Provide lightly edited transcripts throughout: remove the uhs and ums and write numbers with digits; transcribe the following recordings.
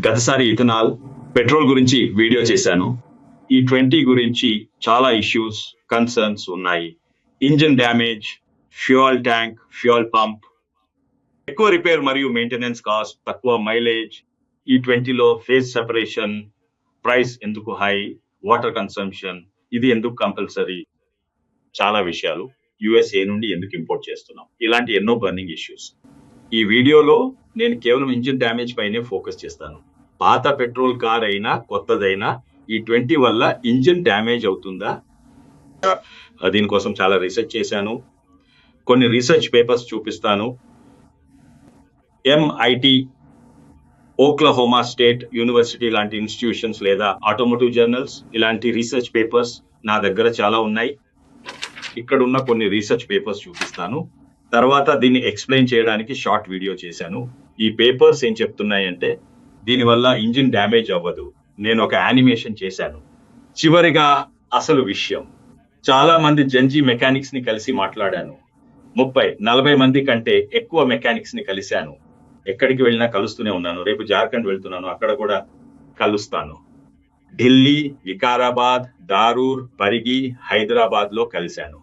గతసారి ethanol petrol గురించి video చేశాను. E20 గురించి చాలా ఇష్యూస్ కన్సర్న్స్ ఉన్నాయి. Engine damage, fuel tank, fuel pump, ఎక్కువ రిపేర్ మరియు మెయింటెనెన్స్ కాస్ట్, తక్కువ మైలేజ్, E20లో ఫేజ్ సెపరేషన్, ప్రైస్ ఎందుకు హై, వాటర్ కన్సంప్షన్, ఇది ఎందుకు కంపల్సరీ, చాలా విషయాలు, USA నుండి ఎందుకు ఇంపోర్ట్ చేస్తున్నాం, ఇలాంటి ఎన్నో బర్నింగ్ ఇష్యూస్. ఈ వీడియోలో నేను కేవలం ఇంజిన్ డ్యామేజ్ పైనే ఫోకస్ చేస్తాను. పాత పెట్రోల్ కార్ అయినా కొత్తదైనా E20 వల్ల ఇంజిన్ డ్యామేజ్ అవుతుందా? దీనికోసం చాలా రీసెర్చ్ చేశాను. కొన్ని రీసెర్చ్ పేపర్స్ చూపిస్తాను. MIT, ఓక్లహోమా స్టేట్ యూనివర్సిటీ లాంటి ఇన్స్టిట్యూషన్స్ లేదా ఆటోమోటివ్ జర్నల్స్, ఇలాంటి రీసెర్చ్ పేపర్స్ నా దగ్గర చాలా ఉన్నాయి. ఇక్కడ ఉన్న కొన్ని రీసెర్చ్ పేపర్స్ చూపిస్తాను. తర్వాత దీన్ని ఎక్స్ప్లెయిన్ చేయడానికి షార్ట్ వీడియో చేశాను. ఈ పేపర్స్ ఏం చెప్తున్నాయంటే దీనివల్ల ఇంజిన్ డ్యామేజ్ అవ్వదు. నేను ఒక యానిమేషన్ చేశాను. చివరిగా అసలు విషయం, చాలా మంది జెన్జీ మెకానిక్స్ ని కలిసి మాట్లాడాను. 30-40 మంది కంటే ఎక్కువ మెకానిక్స్ ని కలిశాను. ఎక్కడికి వెళ్ళినా కలుస్తూనే ఉన్నాను. రేపు జార్ఖండ్ వెళ్తున్నాను, అక్కడ కూడా కలుస్తాను. ఢిల్లీ, వికారాబాద్, దారూర్, పరిగి, హైదరాబాద్ లో కలిశాను.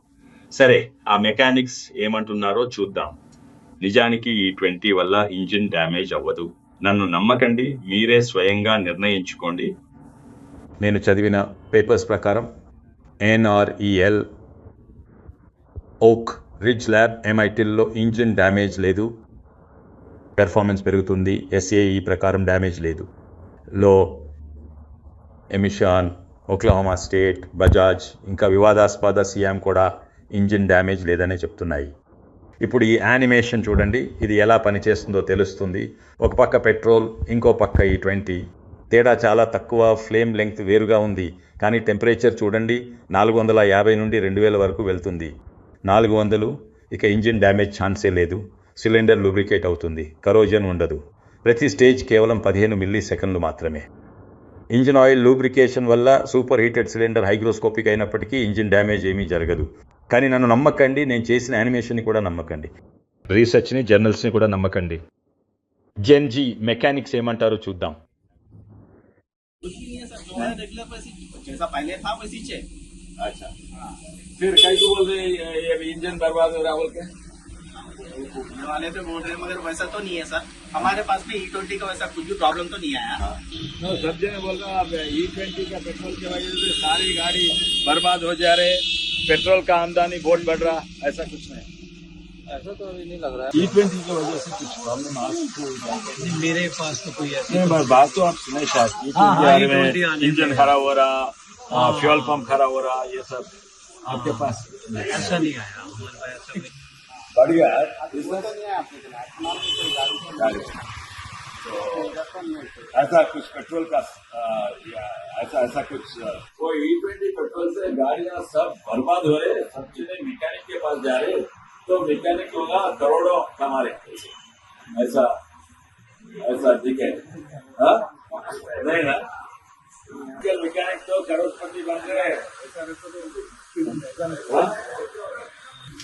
సరే, ఆ మెకానిక్స్ ఏమంటున్నారో చూద్దాం. నిజానికి E20 వల్ల ఇంజిన్ డ్యామేజ్ అవ్వదు. నన్ను నమ్మకండి, మీరే స్వయంగా నిర్ణయించుకోండి. నేను చదివిన పేపర్స్ ప్రకారం NREL, ఓక్ రిడ్జ్ ల్యాబ్, MITలో ఇంజిన్ డ్యామేజ్ లేదు, పెర్ఫార్మెన్స్ పెరుగుతుంది. SAE ప్రకారం డ్యామేజ్ లేదు. లో ఎమిషన్, ఓక్లహోమా స్టేట్, బజాజ్, ఇంకా వివాదాస్పద సియామ్ కూడా ఇంజిన్ డ్యామేజ్ లేదనే చెప్తున్నాయి. ఇప్పుడు ఈ యానిమేషన్ చూడండి, ఇది ఎలా పనిచేస్తుందో తెలుస్తుంది. ఒక పక్క పెట్రోల్, ఇంకో పక్క E20. తేడా చాలా తక్కువ, ఫ్లేమ్ లెంగ్త్ వేరుగా ఉంది. కానీ టెంపరేచర్ చూడండి, 450 నుండి 2000 వరకు వెళ్తుంది. 400, ఇక ఇంజిన్ డ్యామేజ్ ఛాన్సే లేదు. సిలిండర్ లూబ్రికేట్ అవుతుంది, కరోజన్ ఉండదు. ప్రతి స్టేజ్ కేవలం 15 మిల్లీ సెకండ్లు మాత్రమే. ఇంజిన్ ఆయిల్ లూబ్రికేషన్ వల్ల సూపర్ హీటెడ్ సిలిండర్ హైగ్రోస్కోపిక్ అయినప్పటికీ ఇంజిన్ డ్యామేజ్ ఏమీ జరగదు. కానీ నన్ను నమ్మకండి, నేను చేసిన యానిమేషన్ని కూడా నమ్మకండి, రీసెర్చ్ని, జర్నల్స్ని కూడా నమ్మకండి. జెన్జీ మెకానిక్స్ ఏమంటారో చూద్దాం. घूमने वाले पे बोल रहे हैं, मगर वैसा तो नहीं है सर. हमारे पास में E20 का वैसा कुछ भी प्रॉब्लम तो नहीं आया. सब जने बोल रहा अब E20 का पेट्रोल की वजह से सारी गाड़ी बर्बाद हो जा रहे, पेट्रोल का आमदनी बहुत बढ़ रहा, ऐसा कुछ नहीं. ऐसा तो अभी नहीं लग रहा है. E20 की वजह से कुछ प्रॉब्लम आपको मेरे पास तो कोई ऐसा नहीं, बस बात तो आप सुने शायद. E20 के बारे में इंजन खराब हो रहा, फ्यूल पंप खराब हो रहा, ये सब आपके पास ऐसा नहीं आया. हमारे पास ऐसा कुछ बढ़िया है. ऐसा कुछ पेट्रोल का ऐसा कुछ कोई E20 पेट्रोल से गाड़ियां सब बर्बाद हो रहे, सब चीजें मैकेनिक के पास जा रहे, तो मैकेनिक होगा करोड़ों कमा रहे. ऐसा दिखे नहीं ना. मैकेनिक तो करोड़पति बन रहे.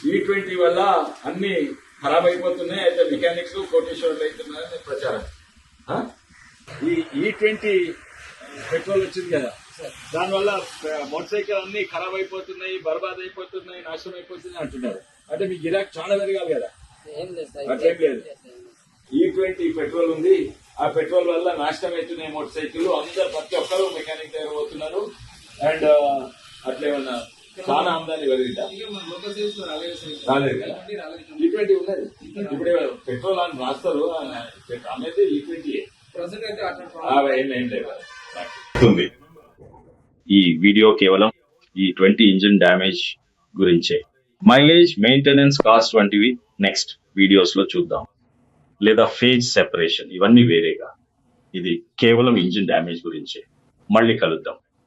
E20 వల్ల అన్ని ఖరాబ్ అయిపోతున్నాయి, అయితే మెకానిక్స్ కోటేశ్వరులు అవుతున్నారని ప్రచారం. ఈ E20 పెట్రోల్ వచ్చింది కదా, దానివల్ల మోటార్ సైకిల్ అన్ని ఖరాబ్ అయిపోతున్నాయి, బర్బాద్ అయిపోతున్నాయి, నాశనం అయిపోతున్నాయి అంటున్నారు. అంటే మీ గిరాక్ చాలా పెరగాలి కదా. అట్లేం లేదు. E20 పెట్రోల్ ఉంది, ఆ పెట్రోల్ వల్ల నాశనం అవుతున్నాయి మోటార్ సైకిల్. అందరు ప్రతి ఒక్కరు మెకానిక్ దగ్గర పోతున్నారు. అండ్ అట్లేమన్నా చాలా ఆమ్దాని పెరిగిందా? రాలేదు కదా. E20 ఉన్నది. ఇప్పుడు పెట్రోల్ అని రాస్తారు, అనేది E20. ఏం లేదు. ఈ వీడియో కేవలం E20 ఇంజిన్ డ్యామేజ్ గురించే. మైలేజ్, మెయింటెనెన్స్ కాస్ట్ వంటివి నెక్స్ట్ వీడియోస్ లో చూద్దాం. లేదా ఫేజ్ సెపరేషన్, ఇవన్నీ వేరేగా. ఇది కేవలం ఇంజిన్ డ్యామేజ్ గురించే. మళ్ళీ కలుద్దాం.